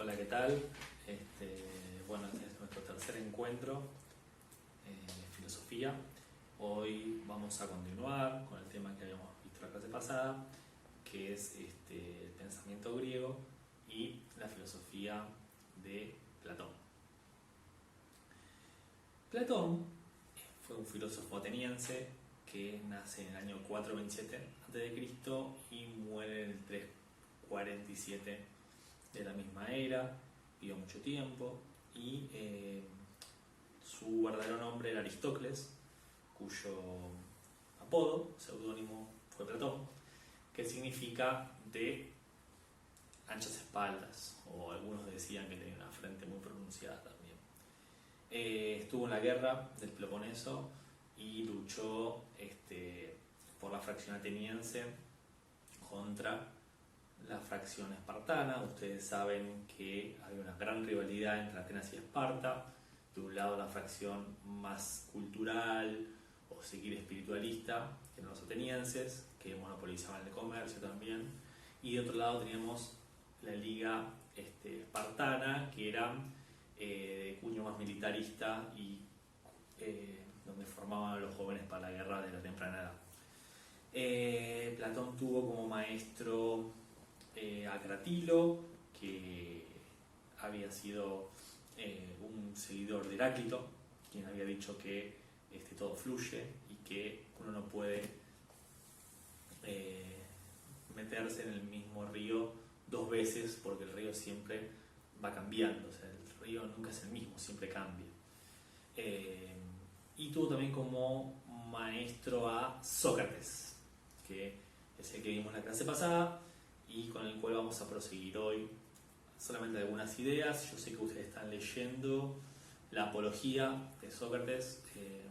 Hola, ¿qué tal? Bueno, este es nuestro tercer encuentro de filosofía. Hoy vamos a continuar con el tema que habíamos visto la clase pasada, que es el pensamiento griego y la filosofía de Platón. Platón fue un filósofo ateniense que nace en el año 427 a.C. y muere en el 347 de la misma era. Vivió mucho tiempo y su verdadero nombre era Aristócles, cuyo apodo, seudónimo, fue Platón, que significa de anchas espaldas, o algunos decían que tenía una frente muy pronunciada también. Estuvo en la guerra del Peloponeso y luchó por la fracción ateniense contra la fracción espartana. Ustedes saben que había una gran rivalidad entre Atenas y Esparta. De un lado la fracción más cultural o seguir espiritualista, que eran los atenienses, que monopolizaban el comercio también, y de otro lado teníamos la liga espartana, que era de cuño más militarista y donde formaban a los jóvenes para la guerra de la temprana edad. Platón tuvo como maestro a Cratilo, que había sido un seguidor de Heráclito, quien había dicho que todo fluye y que uno no puede meterse en el mismo río dos veces, porque el río siempre va cambiando, o sea, el río nunca es el mismo, siempre cambia. Y tuvo también como maestro a Sócrates, que es el que vimos en la clase pasada y con el cual vamos a proseguir hoy. Solamente algunas ideas. Yo sé que ustedes están leyendo la Apología de Sócrates,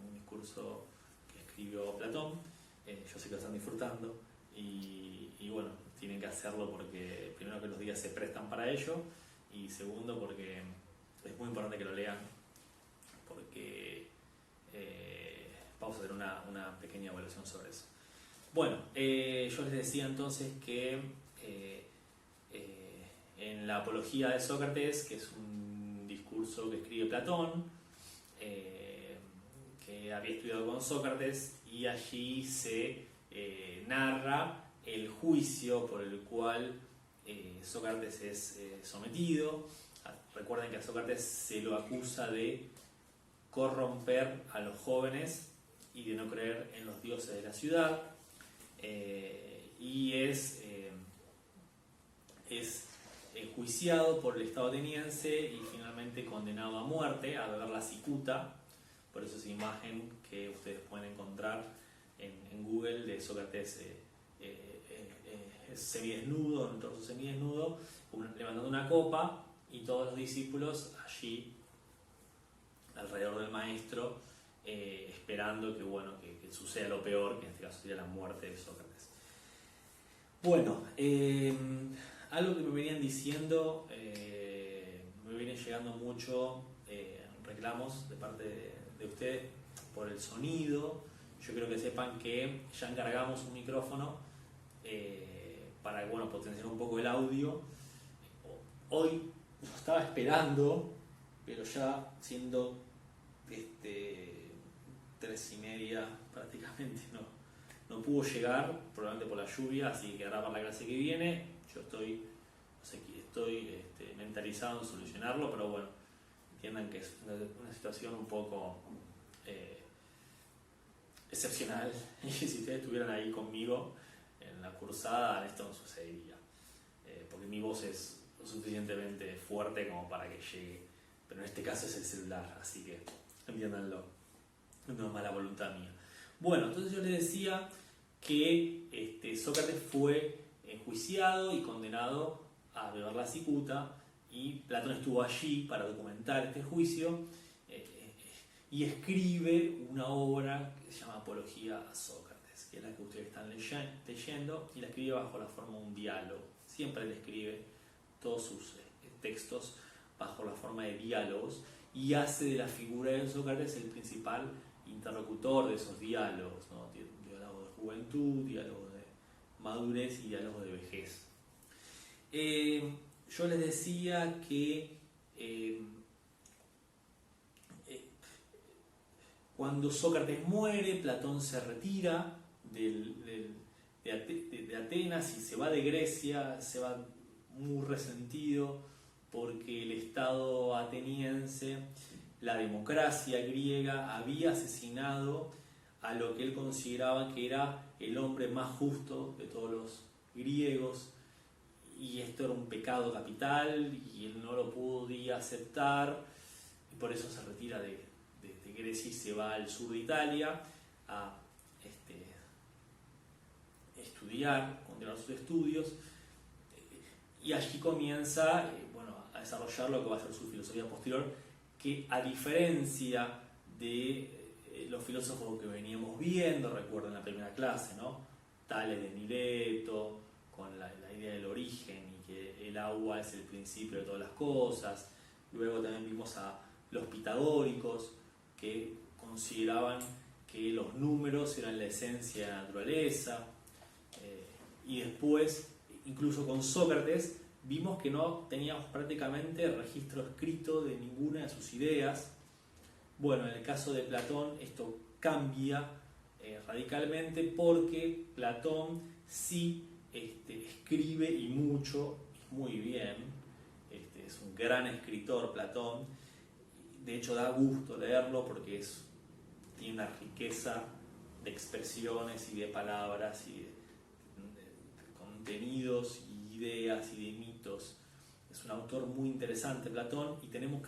un discurso que escribió Platón. Yo sé que lo están disfrutando y bueno, tienen que hacerlo porque primero que los días se prestan para ello y segundo porque es muy importante que lo lean, porque vamos a hacer una pequeña evaluación sobre eso. Bueno, yo les decía entonces que en la Apología de Sócrates, que es un discurso que escribe Platón, que había estudiado con Sócrates, y allí se narra el juicio por el cual Sócrates es sometido. Recuerden que a Sócrates se lo acusa de corromper a los jóvenes y de no creer en los dioses de la ciudad, y es enjuiciado por el Estado ateniense y finalmente condenado a muerte, a beber la cicuta. Por eso esa imagen que ustedes pueden encontrar en Google de Sócrates semidesnudo, en un torso semidesnudo, levantando una copa, y todos los discípulos allí alrededor del maestro, esperando que suceda lo peor, que en este caso sería la muerte de Sócrates. Bueno, algo que me venían diciendo, me vienen llegando mucho reclamos de parte de ustedes por el sonido. Yo quiero que sepan que ya encargamos un micrófono para potenciar un poco el audio. Hoy lo estaba esperando, pero ya siendo 3:30 prácticamente no pudo llegar, probablemente por la lluvia, así que quedará para la clase que viene. Yo estoy mentalizado en solucionarlo, pero bueno, entiendan que es una situación un poco excepcional, y si ustedes estuvieran ahí conmigo en la cursada, esto no sucedería, porque mi voz es lo suficientemente fuerte como para que llegue, pero en este caso es el celular, así que entiéndanlo, no es mala voluntad mía. Bueno, entonces yo les decía que Sócrates fue enjuiciado y condenado a beber la cicuta, y Platón estuvo allí para documentar este juicio, y escribe una obra que se llama Apología a Sócrates, que es la que ustedes están leyendo, y la escribe bajo la forma de un diálogo. Siempre le escribe todos sus textos bajo la forma de diálogos, y hace de la figura de Sócrates el principal interlocutor de esos diálogos, ¿no? Diálogo de juventud, diálogo de madurez y diálogo de vejez. yo les decía que cuando Sócrates muere, Platón se retira de Atenas y se va de Grecia, se va muy resentido porque el Estado ateniense, la democracia griega, había asesinado a lo que él consideraba que era el hombre más justo de todos los griegos, y esto era un pecado capital y él no lo podía aceptar, y por eso se retira de Grecia y se va al sur de Italia a estudiar, continuar sus estudios, y allí comienza a desarrollar lo que va a ser su filosofía posterior, que a diferencia de los filósofos que veníamos viendo, recuerden la primera clase, ¿no? Tales de Mileto, con la idea del origen y que el agua es el principio de todas las cosas. Luego también vimos a los pitagóricos, que consideraban que los números eran la esencia de la naturaleza. Y después, incluso con Sócrates, vimos que no teníamos prácticamente registro escrito de ninguna de sus ideas. Bueno, en el caso de Platón esto cambia radicalmente, porque Platón sí escribe, y mucho, y muy bien. Es un gran escritor Platón. De hecho da gusto leerlo porque tiene una riqueza de expresiones y de palabras y de contenidos y ideas y de mitos. Es un autor muy interesante Platón, y tenemos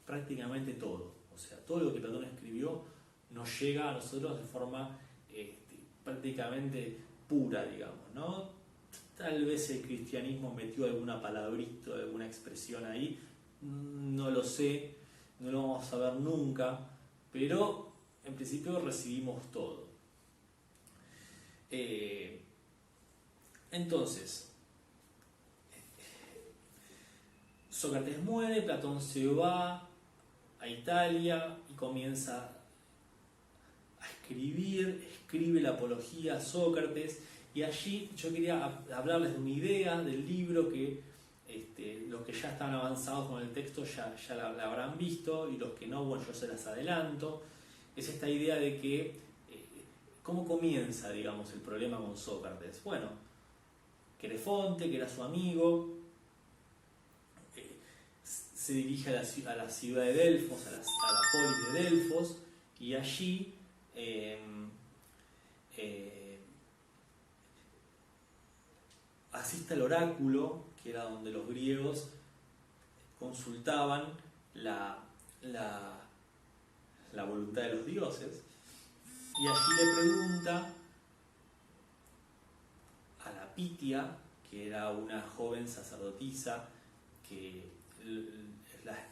prácticamente todo. O sea, todo lo que Platón escribió nos llega a nosotros de forma prácticamente pura, digamos, ¿no? Tal vez el cristianismo metió alguna palabrita, alguna expresión ahí, no lo sé, no lo vamos a ver nunca, pero en principio recibimos todo. Entonces, Sócrates muere, Platón se va a Italia y comienza a escribe la Apología a Sócrates, y allí yo quería hablarles de una idea del libro que los que ya están avanzados con el texto ya la habrán visto, y los que no, bueno, yo se las adelanto. Es esta idea de que ¿cómo comienza, digamos, el problema con Sócrates? Bueno, Querefonte, que era su amigo, se dirige a la ciudad de Delfos, a la polis de Delfos, y allí asiste al oráculo, que era donde los griegos consultaban la voluntad de los dioses, y allí le pregunta a la Pitia, que era una joven sacerdotisa que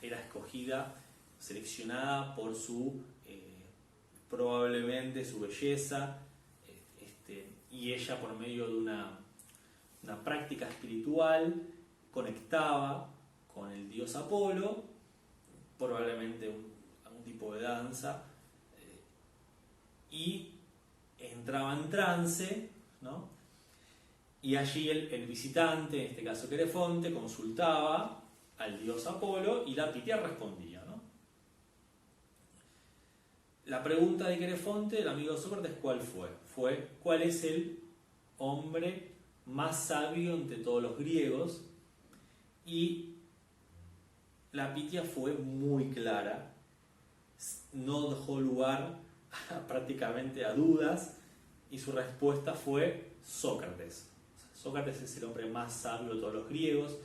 era escogida, seleccionada por probablemente su belleza, y ella, por medio de una práctica espiritual, conectaba con el dios Apolo, probablemente algún tipo de danza, y entraba en trance, ¿no? Y allí el visitante, en este caso Querefonte, consultaba al dios Apolo y la Pitia respondía, ¿no? La pregunta de Querefonte, el amigo de Sócrates, ¿cuál fue? ¿Cuál es el hombre más sabio entre todos los griegos? Y la Pitia fue muy clara, no dejó lugar prácticamente a dudas, y su respuesta fue Sócrates. Sócrates es el hombre más sabio de todos los griegos.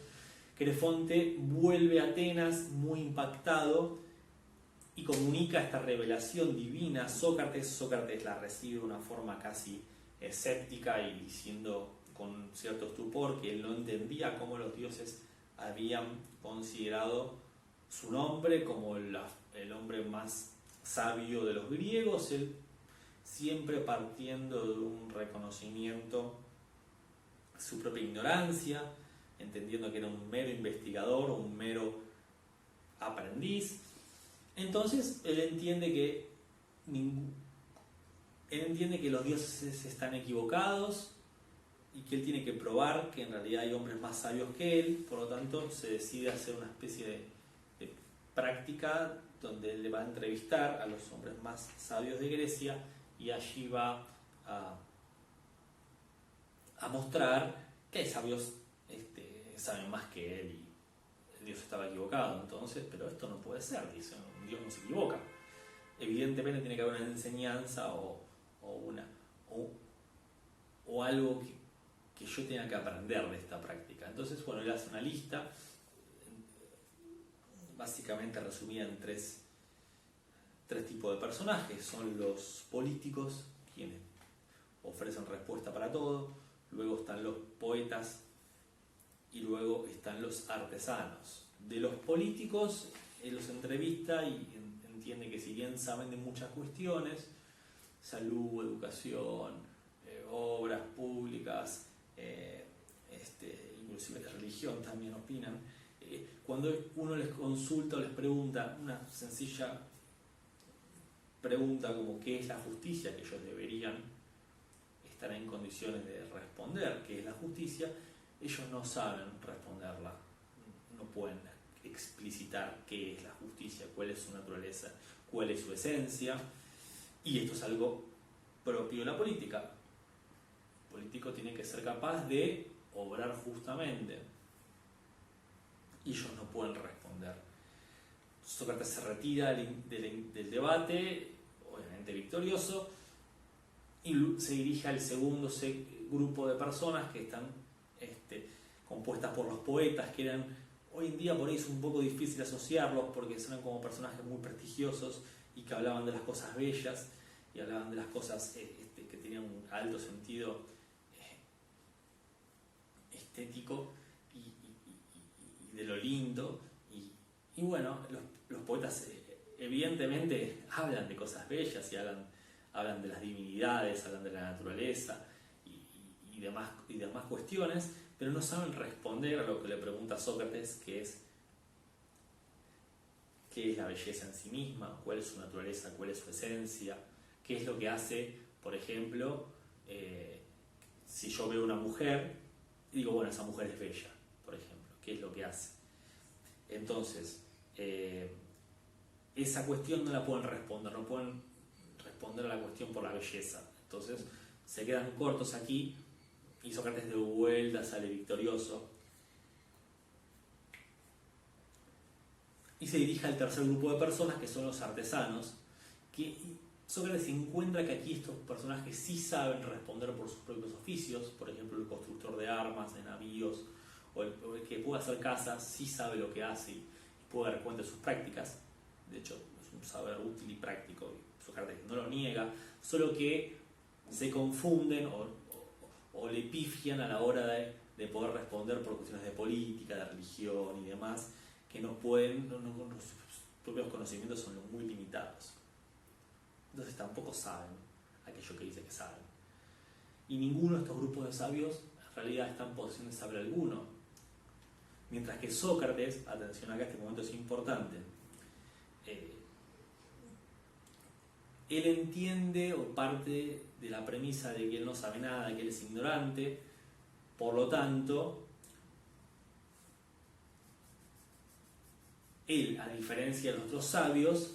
Querefonte vuelve a Atenas muy impactado y comunica esta revelación divina a Sócrates. Sócrates la recibe de una forma casi escéptica y diciendo con cierto estupor que él no entendía cómo los dioses habían considerado su nombre como el hombre más sabio de los griegos, él siempre partiendo de un reconocimiento de su propia ignorancia, entendiendo que era un mero investigador, un mero aprendiz. Entonces él entiende que los dioses están equivocados y que él tiene que probar que en realidad hay hombres más sabios que él, por lo tanto se decide hacer una especie de práctica donde él le va a entrevistar a los hombres más sabios de Grecia y allí va a mostrar que hay sabios saben más que él y Dios estaba equivocado entonces, pero esto no puede ser, dice, Dios no se equivoca. Evidentemente tiene que haber una enseñanza o algo que yo tenga que aprender de esta práctica. Entonces, bueno, él hace una lista, básicamente resumida en tres tipos de personajes. Son los políticos, quienes ofrecen respuesta para todo, luego están los poetas y luego están los artesanos. De los políticos, él los entrevista y entiende que si bien saben de muchas cuestiones, salud, educación, obras públicas, inclusive la religión también opinan, cuando uno les consulta o les pregunta una sencilla pregunta como qué es la justicia, que ellos deberían estar en condiciones de responder qué es la justicia, ellos no saben responderla, no pueden explicitar qué es la justicia, cuál es su naturaleza, cuál es su esencia, y esto es algo propio de la política. El político tiene que ser capaz de obrar justamente y ellos no pueden responder. Sócrates se retira del debate, obviamente victorioso, y se dirige al segundo grupo de personas que están compuestas por los poetas, que eran, hoy en día por ahí es un poco difícil asociarlos porque eran como personajes muy prestigiosos y que hablaban de las cosas bellas y hablaban de las cosas que tenían un alto sentido estético y de lo lindo. Y bueno, los poetas evidentemente hablan de cosas bellas y hablan de las divinidades, hablan de la naturaleza y demás cuestiones, pero no saben responder a lo que le pregunta Sócrates, que es qué es la belleza en sí misma, cuál es su naturaleza, cuál es su esencia, qué es lo que hace, por ejemplo, si yo veo una mujer y digo, bueno, esa mujer es bella, por ejemplo, qué es lo que hace. Entonces, esa cuestión no la pueden responder, no pueden responder a la cuestión por la belleza. Entonces, se quedan cortos aquí y Sócrates de vuelta sale victorioso y se dirige al tercer grupo de personas, que son los artesanos, que Sócrates encuentra que aquí estos personajes sí saben responder por sus propios oficios, por ejemplo el constructor de armas, de navíos, o el que puede hacer casas, sí sabe lo que hace y puede dar cuenta de sus prácticas. De hecho, es un saber útil y práctico, Sócrates no lo niega, solo que se confunden o le pifian a la hora de poder responder por cuestiones de política, de religión y demás, que no pueden, sus propios conocimientos son muy limitados. Entonces tampoco saben aquello que dice que saben. Y ninguno de estos grupos de sabios en realidad está en posición de saber alguno. Mientras que Sócrates, atención acá, este momento es importante, él entiende o parte de la premisa de que él no sabe nada, que él es ignorante, por lo tanto, él, a diferencia de los otros sabios,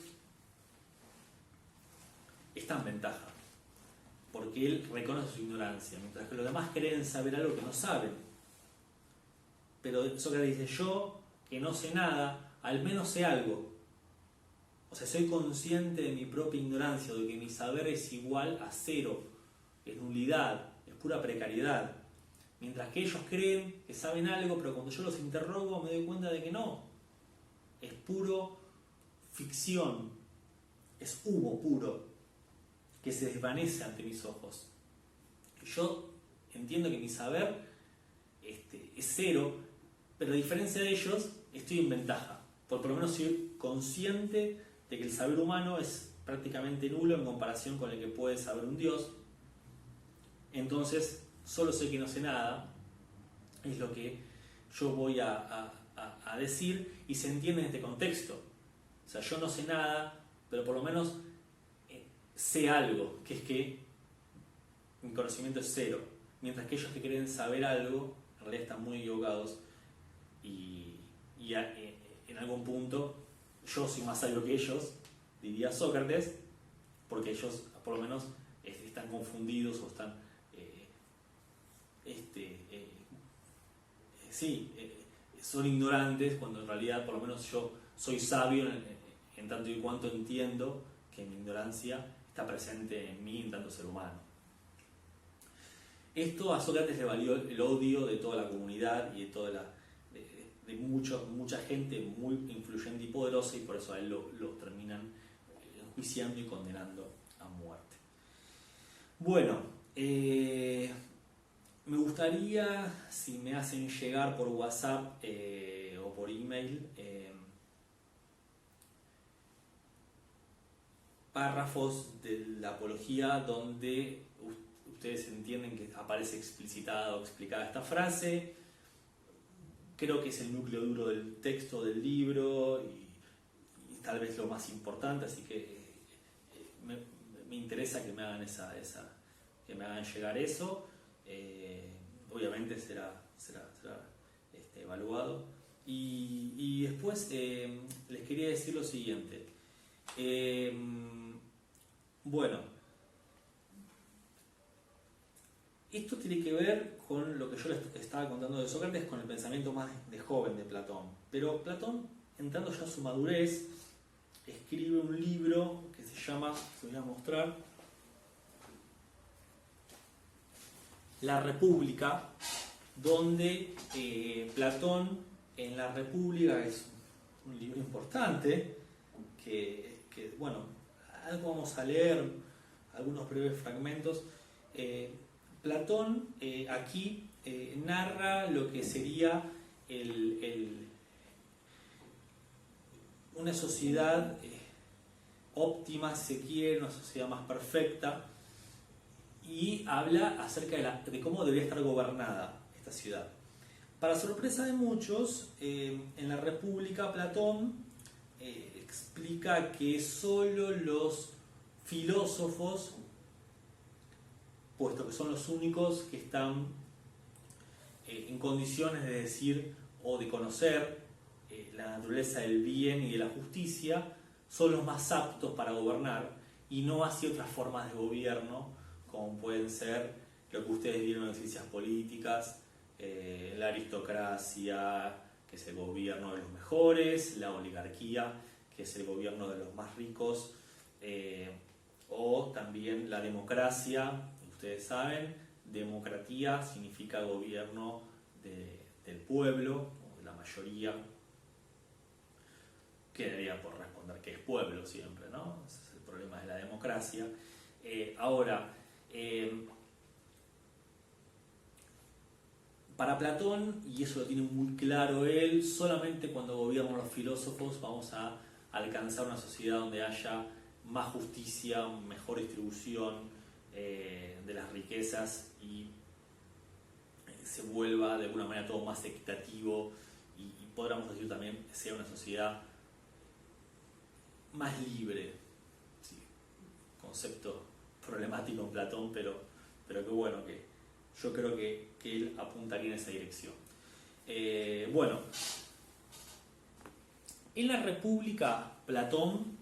está en ventaja, porque él reconoce su ignorancia, mientras que los demás creen saber algo que no saben. Pero Sócrates dice, yo, que no sé nada, al menos sé algo. O sea, soy consciente de mi propia ignorancia, de que mi saber es igual a cero, es nulidad, es pura precariedad. Mientras que ellos creen que saben algo, pero cuando yo los interrogo me doy cuenta de que no. Es puro ficción, es humo puro, que se desvanece ante mis ojos. Yo entiendo que mi saber es cero, pero a diferencia de ellos, estoy en ventaja. Por lo menos soy consciente de que el saber humano es prácticamente nulo en comparación con el que puede saber un Dios. Entonces, solo sé que no sé nada, es lo que yo voy a decir, y se entiende en este contexto. O sea, yo no sé nada, pero por lo menos sé algo, que es que mi conocimiento es cero. mientras que ellos que quieren saber algo, en realidad están muy equivocados en algún punto yo soy más sabio que ellos, diría Sócrates, porque ellos por lo menos están confundidos o están son ignorantes, cuando en realidad por lo menos yo soy sabio en tanto y cuanto entiendo que mi ignorancia está presente en mí en tanto ser humano. Esto a Sócrates le valió el odio de toda la comunidad y de mucha gente muy influyente y poderosa, y por eso a él lo terminan enjuiciando y condenando a muerte. Bueno, me gustaría, si me hacen llegar por WhatsApp o por email, párrafos de la apología donde ustedes entienden que aparece explicitada o explicada esta frase. Creo que es el núcleo duro del texto del libro y tal vez lo más importante, así que me interesa que me hagan que me hagan llegar eso. Obviamente será evaluado. Y después les quería decir lo siguiente. Bueno, esto tiene que ver con lo que yo les estaba contando de Sócrates, con el pensamiento más de joven de Platón. Pero Platón, entrando ya a su madurez, escribe un libro que se llama, se voy a mostrar, La República, donde Platón en La República, es un libro importante, que bueno, algo vamos a leer, algunos breves fragmentos. Platón aquí narra lo que sería una sociedad óptima, si se quiere, una sociedad más perfecta, y habla acerca de cómo debería estar gobernada esta ciudad. Para sorpresa de muchos, en La República Platón explica que solo los filósofos, puesto que son los únicos que están en condiciones de decir o de conocer la naturaleza del bien y de la justicia, son los más aptos para gobernar, y no así otras formas de gobierno, como pueden ser lo que ustedes vieron en ciencias políticas, la aristocracia, que es el gobierno de los mejores, la oligarquía, que es el gobierno de los más ricos, o también la democracia. Ustedes saben, democracia significa gobierno del pueblo, o de la mayoría. Quedaría por responder que es pueblo siempre, ¿no? Ese es el problema de la democracia. Para Platón, y eso lo tiene muy claro él, solamente cuando gobiernan los filósofos vamos a alcanzar una sociedad donde haya más justicia, mejor distribución de las riquezas, y se vuelva de alguna manera todo más equitativo, y podríamos decir también que sea una sociedad más libre. Sí, concepto problemático en Platón, pero que bueno, que yo creo que él apuntaría en esa dirección. Bueno, en La República Platón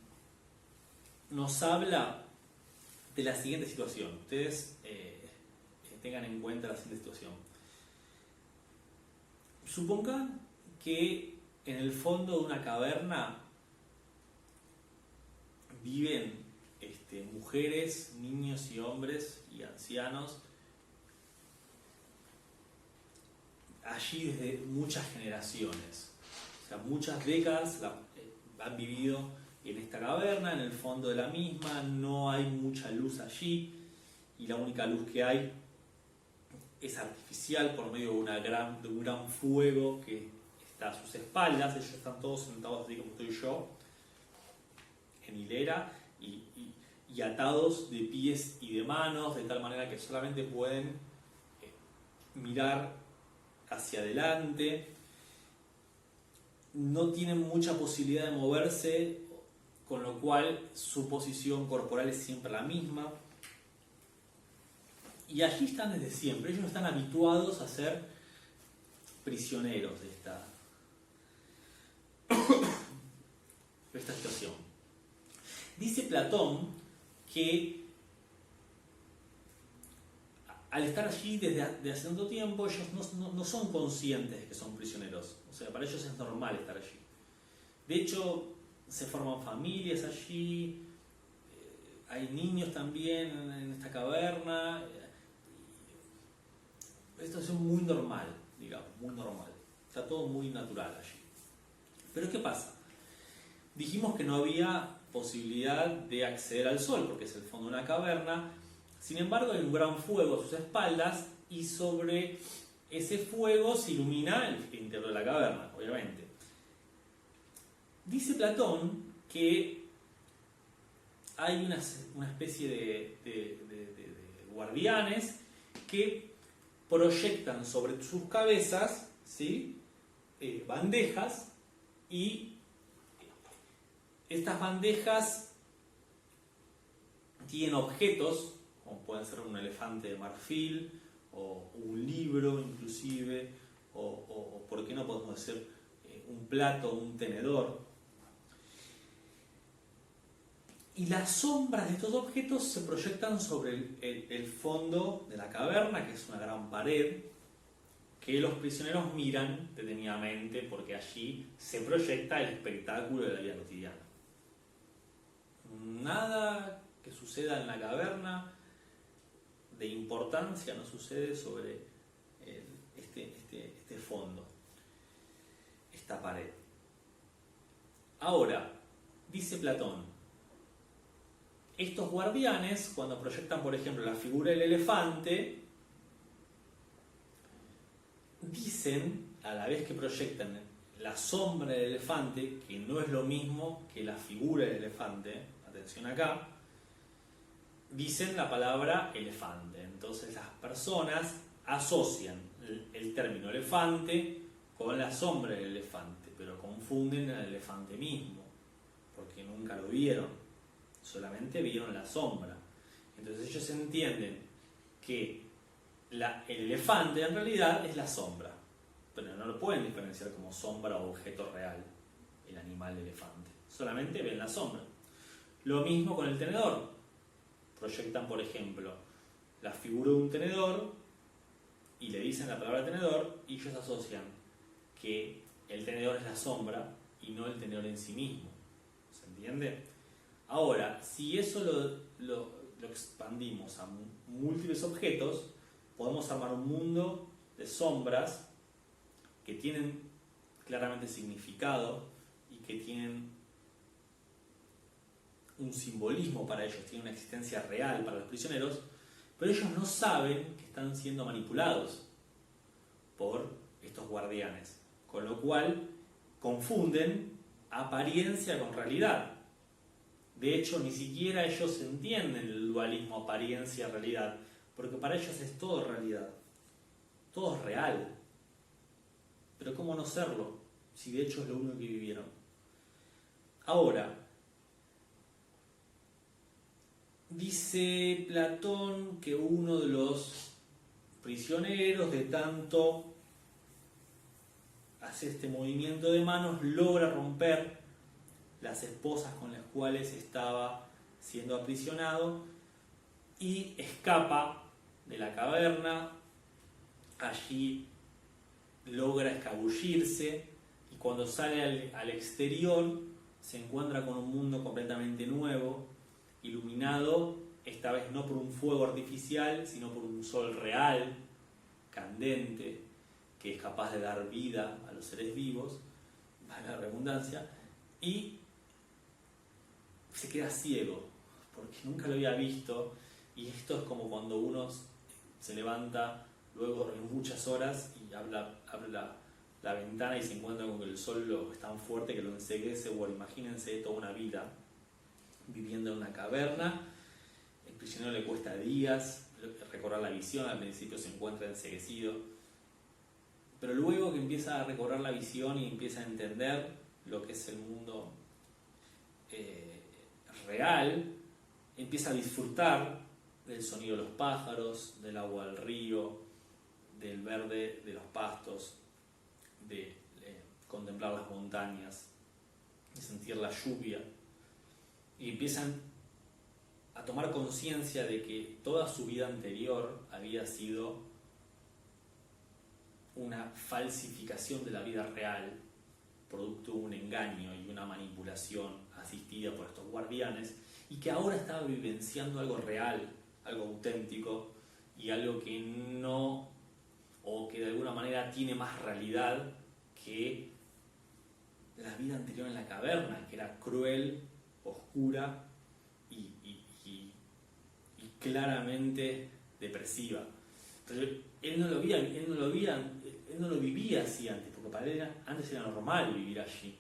nos habla de la siguiente situación. Ustedes tengan en cuenta la siguiente situación. Supongan que en el fondo de una caverna viven mujeres, niños y hombres y ancianos allí desde muchas generaciones. O sea, muchas décadas han vivido en esta caverna, en el fondo de la misma, no hay mucha luz allí, y la única luz que hay es artificial por medio de un gran fuego que está a sus espaldas. Ellos están todos sentados así como estoy yo, en hilera, y atados de pies y de manos, de tal manera que solamente pueden mirar hacia adelante. No tienen mucha posibilidad de moverse, con lo cual su posición corporal es siempre la misma. Y allí están desde siempre. Ellos están habituados a ser prisioneros de esta situación. Dice Platón que al estar allí desde hace tanto tiempo, ellos no son conscientes de que son prisioneros. O sea, para ellos es normal estar allí. De hecho, se forman familias allí, hay niños también en esta caverna. Esto es muy normal, digamos, muy normal. Está todo muy natural allí. Pero ¿qué pasa? Dijimos que no había posibilidad de acceder al sol, porque es el fondo de una caverna. Sin embargo, hay un gran fuego a sus espaldas y sobre ese fuego se ilumina el interior de la caverna, obviamente. Dice Platón que hay una especie de guardianes que proyectan sobre sus cabezas, ¿sí?, bandejas, y estas bandejas tienen objetos, como pueden ser un elefante de marfil, o un libro inclusive, o ¿por qué no podemos decir un plato, un tenedor? Y las sombras de estos objetos se proyectan sobre el fondo de la caverna, que es una gran pared, que los prisioneros miran detenidamente porque allí se proyecta el espectáculo de la vida cotidiana. Nada que suceda en la caverna de importancia no sucede sobre este fondo, esta pared. Ahora, dice Platón, estos guardianes, cuando proyectan, por ejemplo, la figura del elefante, dicen, a la vez que proyectan la sombra del elefante, que no es lo mismo que la figura del elefante, atención acá, dicen la palabra elefante. Entonces las personas asocian el término elefante con la sombra del elefante, pero confunden al elefante mismo, porque nunca lo vieron. Solamente vieron la sombra. Entonces ellos entienden que el elefante en realidad es la sombra, pero no lo pueden diferenciar como sombra o objeto real, el animal elefante. Solamente ven la sombra. Lo mismo con el tenedor. Proyectan, por ejemplo, la figura de un tenedor y le dicen la palabra tenedor, y ellos asocian que el tenedor es la sombra y no el tenedor en sí mismo. ¿Se entiende? Ahora, si eso lo expandimos a múltiples objetos, podemos armar un mundo de sombras que tienen claramente significado y que tienen un simbolismo para ellos, tienen una existencia real para los prisioneros, pero ellos no saben que están siendo manipulados por estos guardianes, con lo cual confunden apariencia con realidad. De hecho, ni siquiera ellos entienden el dualismo apariencia-realidad, porque para ellos es todo realidad, todo es real. Pero ¿cómo no serlo, si de hecho es lo único que vivieron? Ahora, dice Platón que uno de los prisioneros, de tanto hacer este movimiento de manos, logra romper las esposas con las cuales estaba siendo aprisionado y escapa de la caverna. Allí logra escabullirse y cuando sale al exterior se encuentra con un mundo completamente nuevo, iluminado esta vez no por un fuego artificial, sino por un sol real, candente, que es capaz de dar vida a los seres vivos, valga la redundancia, y se queda ciego, porque nunca lo había visto, y esto es como cuando uno se levanta luego de muchas horas y abre la ventana y se encuentra con que el sol es tan fuerte que lo enceguece. Bueno, imagínense toda una vida viviendo en una caverna. El prisionero le cuesta días recobrar la visión, al principio se encuentra enceguecido, pero luego que empieza a recobrar la visión y empieza a entender lo que es el mundo real, empieza a disfrutar del sonido de los pájaros, del agua del río, del verde de los pastos, de contemplar las montañas, de sentir la lluvia, y empiezan a tomar conciencia de que toda su vida anterior había sido una falsificación de la vida real, producto de un engaño y una manipulación asistida por estos guardianes, y que ahora estaba vivenciando algo real, algo auténtico y algo que no, o que de alguna manera tiene más realidad que la vida anterior en la caverna, que era cruel, oscura y claramente depresiva. Entonces, él no lo vivía así antes, porque para él antes era normal vivir allí.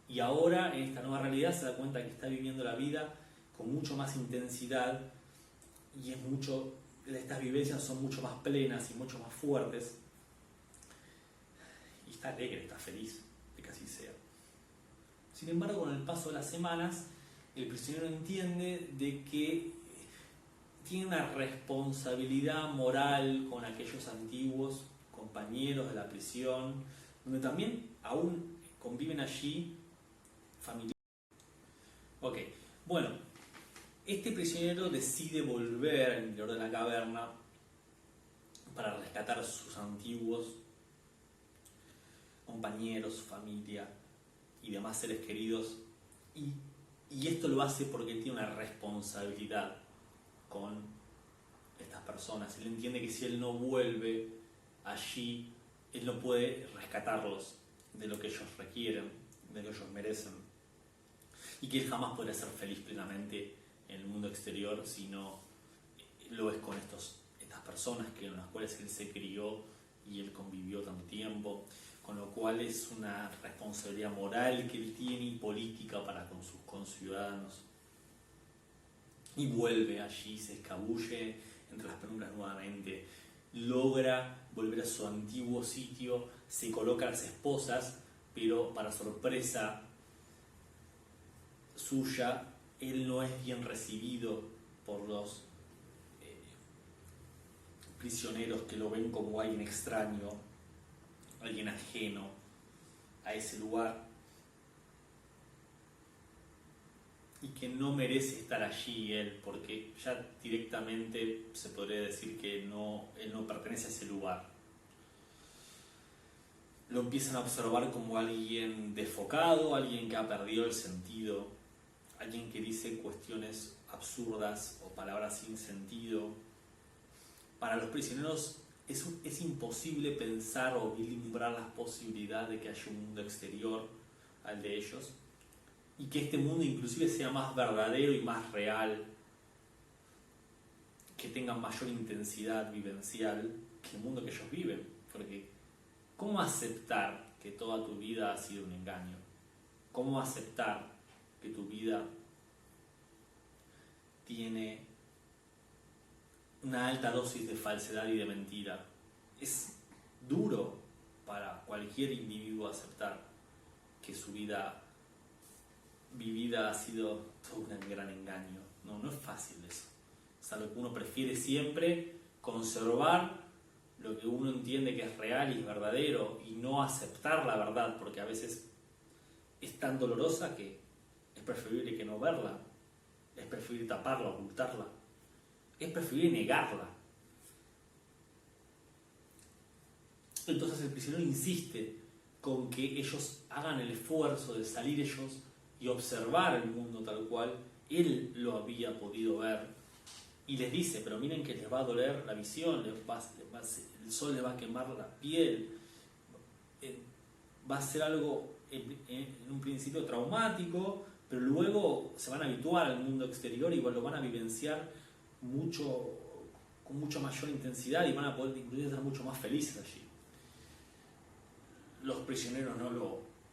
Y ahora, en esta nueva realidad, se da cuenta que está viviendo la vida con mucho más intensidad, y estas vivencias son mucho más plenas y mucho más fuertes. Y está alegre, está feliz de que así sea. Sin embargo, con el paso de las semanas, el prisionero entiende de que tiene una responsabilidad moral con aquellos antiguos compañeros de la prisión, donde también aún conviven allí familiares. Ok, bueno, este prisionero decide volver al interior de la caverna para rescatar a sus antiguos compañeros, familia y demás seres queridos, y esto lo hace porque tiene una responsabilidad con estas personas. Él entiende que si él no vuelve allí, él no puede rescatarlos de lo que ellos requieren, de lo que ellos merecen, y que él jamás podrá ser feliz plenamente en el mundo exterior si no lo es con estas personas con las cuales él se crió y él convivió tanto tiempo, con lo cual es una responsabilidad moral que él tiene y política para con sus conciudadanos. Y vuelve allí, se escabulle entre las penumbras nuevamente, logra volver a su antiguo sitio, se coloca a las esposas, pero para sorpresa suya, él no es bien recibido por los prisioneros, que lo ven como alguien extraño, alguien ajeno a ese lugar, y que no merece estar allí él, porque ya directamente se podría decir que él no pertenece a ese lugar. Lo empiezan a observar como alguien desfocado, alguien que ha perdido el sentido, alguien que dice cuestiones absurdas o palabras sin sentido. Para los prisioneros es imposible pensar o vislumbrar la posibilidad de que haya un mundo exterior al de ellos, y que este mundo inclusive sea más verdadero y más real, que tenga mayor intensidad vivencial que el mundo que ellos viven. Porque ¿cómo aceptar que toda tu vida ha sido un engaño? ¿Cómo aceptar que tu vida tiene una alta dosis de falsedad y de mentira? Es duro para cualquier individuo aceptar que su vida vivida ha sido todo un gran engaño. No es fácil eso. Es algo que uno prefiere siempre conservar lo que uno entiende que es real y es verdadero, y no aceptar la verdad, porque a veces es tan dolorosa que es preferible que no verla, es preferible taparla, ocultarla, es preferible negarla. Entonces el prisionero insiste con que ellos hagan el esfuerzo de salir ellos y observar el mundo tal cual él lo había podido ver, y les dice: pero miren que les va a doler la visión, el sol les va a quemar la piel, va a ser algo en un principio traumático, pero luego se van a habituar al mundo exterior y lo van a vivenciar con mucha mayor intensidad, y van a poder incluso ser mucho más felices allí. Los prisioneros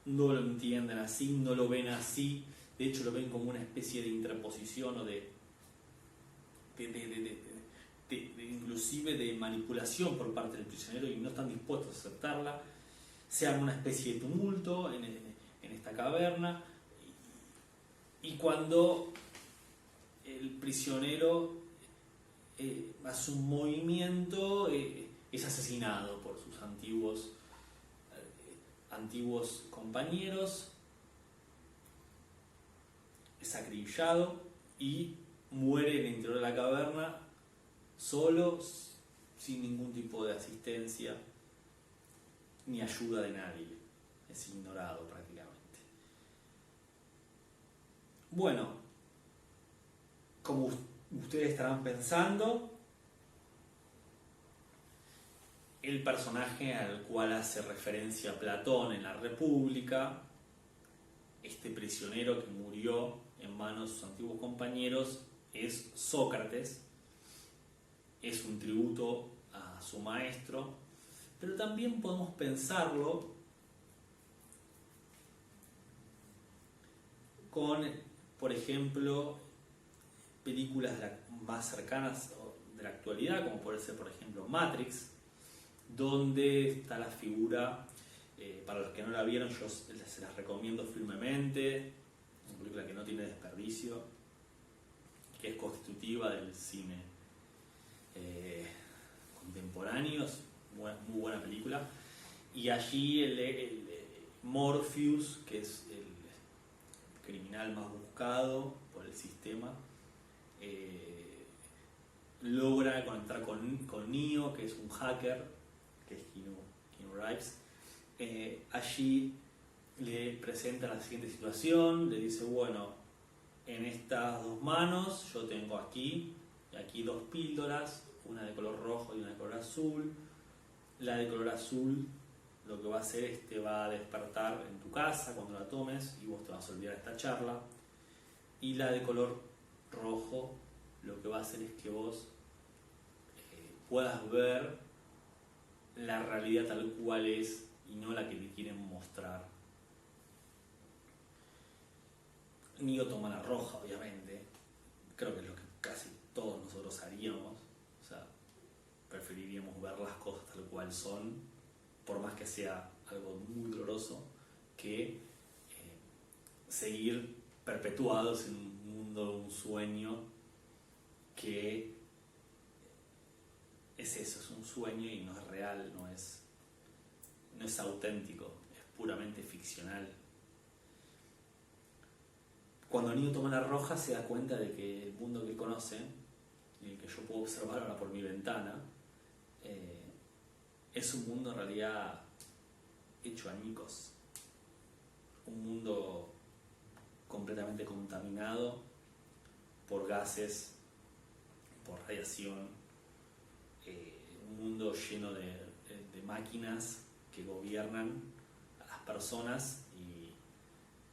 no lo entienden así, no lo ven así. De hecho, lo ven como una especie de interposición o de inclusive de manipulación por parte del prisionero, y no están dispuestos a aceptarla. Se arma una especie de tumulto en esta caverna, y cuando el prisionero hace un movimiento, es asesinado por sus antiguos compañeros, es acribillado y muere en el interior de la caverna solo, sin ningún tipo de asistencia ni ayuda de nadie. Es ignorado prácticamente. Bueno, como ustedes estarán pensando, el personaje al cual hace referencia Platón en la República, este prisionero que murió en manos de sus antiguos compañeros, es Sócrates. Es un tributo a su maestro, pero también podemos pensarlo con, por ejemplo, películas más cercanas de la actualidad, como puede ser, por ejemplo, Matrix, donde está la figura, para los que no la vieron, yo se las recomiendo firmemente, una película que no tiene desperdicio, que es constitutiva del cine contemporáneo, es muy buena película, y allí el Morpheus, que es el criminal más buscado por el sistema, logra conectar con Neo, que es un hacker, que es Keanu Reeves. Allí le presenta la siguiente situación, le dice, bueno, en estas dos manos yo tengo aquí dos píldoras, una de color rojo y una de color azul. La de color azul lo que va a hacer es te va a despertar en tu casa cuando la tomes y vos te vas a olvidar de esta charla. Y la de color rojo lo que va a hacer es que vos puedas ver la realidad tal cual es y no la que te quieren mostrar. Neo toma la roja, obviamente. Creo que es lo que casi todos nosotros haríamos. O sea, preferiríamos ver las cosas tal cual son, por más que sea algo muy doloroso, que seguir perpetuados en un mundo, un sueño que es eso, es un sueño y no es real, no es auténtico, es puramente ficcional. Cuando Neo toma la roja se da cuenta de que el mundo que conoce, y el que yo puedo observar ahora por mi ventana, es un mundo en realidad hecho añicos, un mundo completamente contaminado por gases, por radiación, un mundo lleno de máquinas que gobiernan a las personas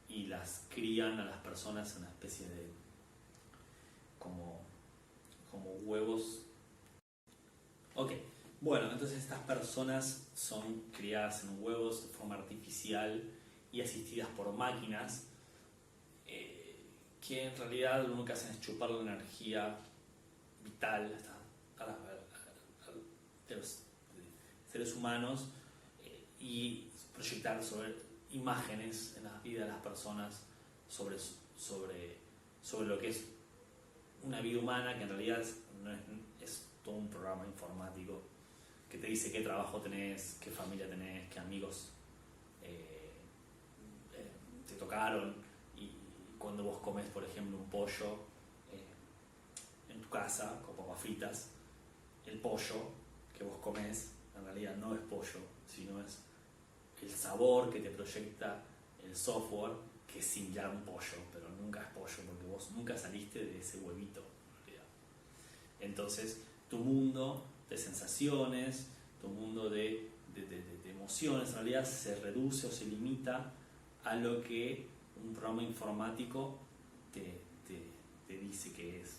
y las crían a las personas en una especie de como huevos. Ok, bueno, entonces estas personas son criadas en huevos de forma artificial y asistidas por máquinas que en realidad lo único que hacen es chupar la energía vital de los seres humanos y proyectar sobre imágenes en la vida de las personas sobre lo que es una vida humana, que en realidad es todo un programa informático que te dice qué trabajo tenés, qué familia tenés, qué amigos te tocaron, y cuando vos comes, por ejemplo, un pollo en tu casa con papas fritas, el pollo que vos comés en realidad no es pollo, sino es el sabor que te proyecta el software, que es similar a un pollo, pero nunca es pollo porque vos nunca saliste de ese huevito en realidad. Entonces tu mundo de sensaciones, tu mundo de emociones en realidad se reduce o se limita a lo que un programa informático te dice que es.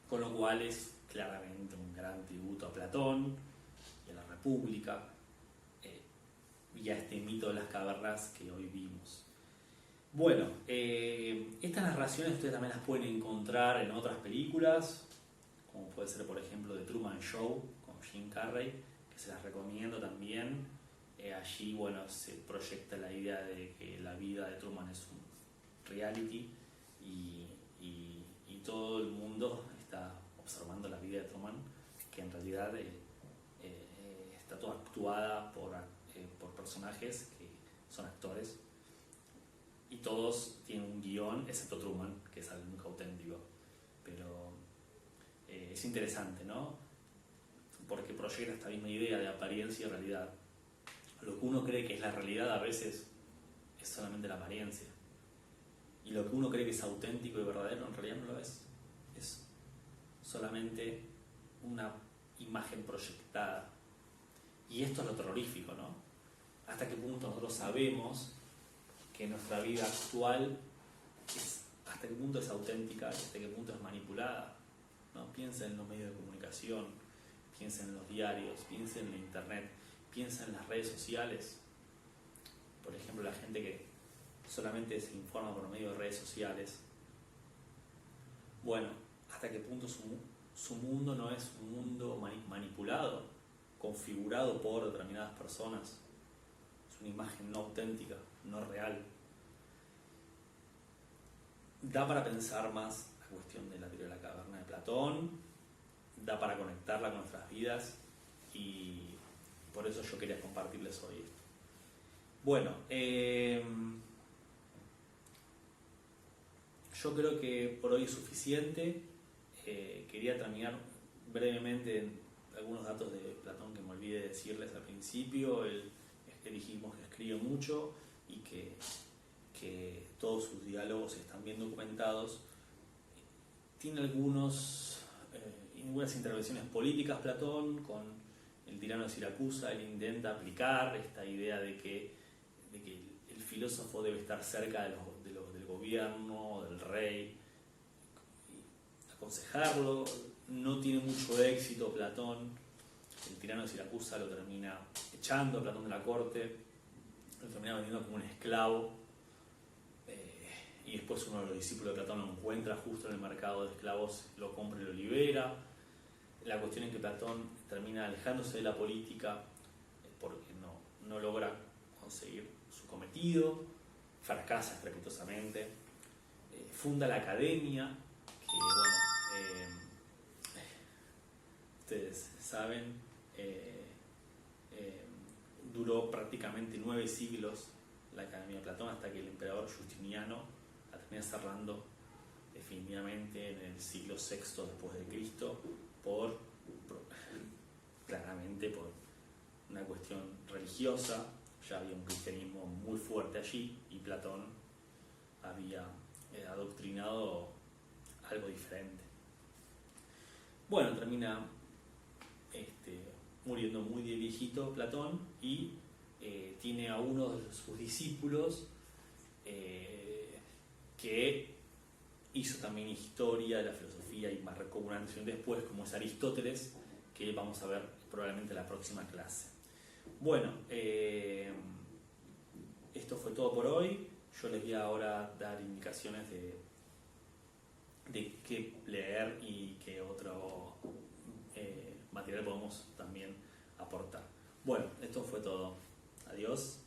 Con lo cual es claramente un gran tributo a Platón y a la República y a este mito de las cavernas que hoy vimos. Bueno, estas narraciones ustedes también las pueden encontrar en otras películas, como puede ser, por ejemplo, The Truman Show con Jim Carrey, que se las recomiendo también. Allí, bueno, se proyecta la idea de que la vida de Truman es un reality y todo el mundo está observando la vida de Truman, que en realidad está toda actuada por personajes que son actores, y todos tienen un guión, excepto Truman, que es algo nunca auténtico. Pero es interesante, ¿no? Porque proyecta esta misma idea de apariencia y realidad. Lo que uno cree que es la realidad a veces es solamente la apariencia. Y lo que uno cree que es auténtico y verdadero en realidad no lo es. Es solamente una imagen proyectada. Y esto es lo terrorífico, ¿no? Hasta qué punto nosotros sabemos que nuestra vida actual hasta qué punto es auténtica y hasta qué punto es manipulada, ¿no? Piensa en los medios de comunicación, piensa en los diarios, piensa en la internet, piensa en las redes sociales. Por ejemplo, la gente que solamente se informa por medio de redes sociales. Bueno, hasta qué punto su mundo no es un mundo manipulado, configurado por determinadas personas. Es una imagen no auténtica, no real. Da para pensar más la cuestión de la teoría de la caverna de Platón, da para conectarla con nuestras vidas, y por eso yo quería compartirles hoy esto. Bueno, yo creo que por hoy es suficiente. Quería terminar brevemente en algunos datos de Platón que me olvidé de decirles al principio. Dijimos que escribe mucho y que todos sus diálogos están bien documentados. Tiene algunas intervenciones políticas Platón. Con el tirano de Siracusa él intenta aplicar esta idea de que el filósofo debe estar cerca del gobierno, del rey, y aconsejarlo. No tiene mucho éxito Platón. El tirano de Siracusa lo termina echando a Platón de la corte, lo termina vendiendo como un esclavo, y después uno de los discípulos de Platón lo encuentra justo en el mercado de esclavos, lo compra y lo libera. La cuestión es que Platón termina alejándose de la política porque no logra conseguir su cometido, fracasa estrepitosamente, funda la academia, que bueno, ustedes saben, duró prácticamente 9 siglos la Academia de Platón, hasta que el emperador Justiniano la termina cerrando definitivamente en el siglo VI después de Cristo, claramente por una cuestión religiosa. Ya había un cristianismo muy fuerte allí y Platón había adoctrinado algo diferente. Bueno, termina muriendo muy de viejito Platón, y tiene a uno de sus discípulos que hizo también historia de la filosofía y marcó una nación después, como es Aristóteles, que vamos a ver probablemente en la próxima clase. Bueno, esto fue todo por hoy. Yo les voy ahora a dar indicaciones de qué leer y qué otro material podemos también aportar. Bueno, esto fue todo. Adiós.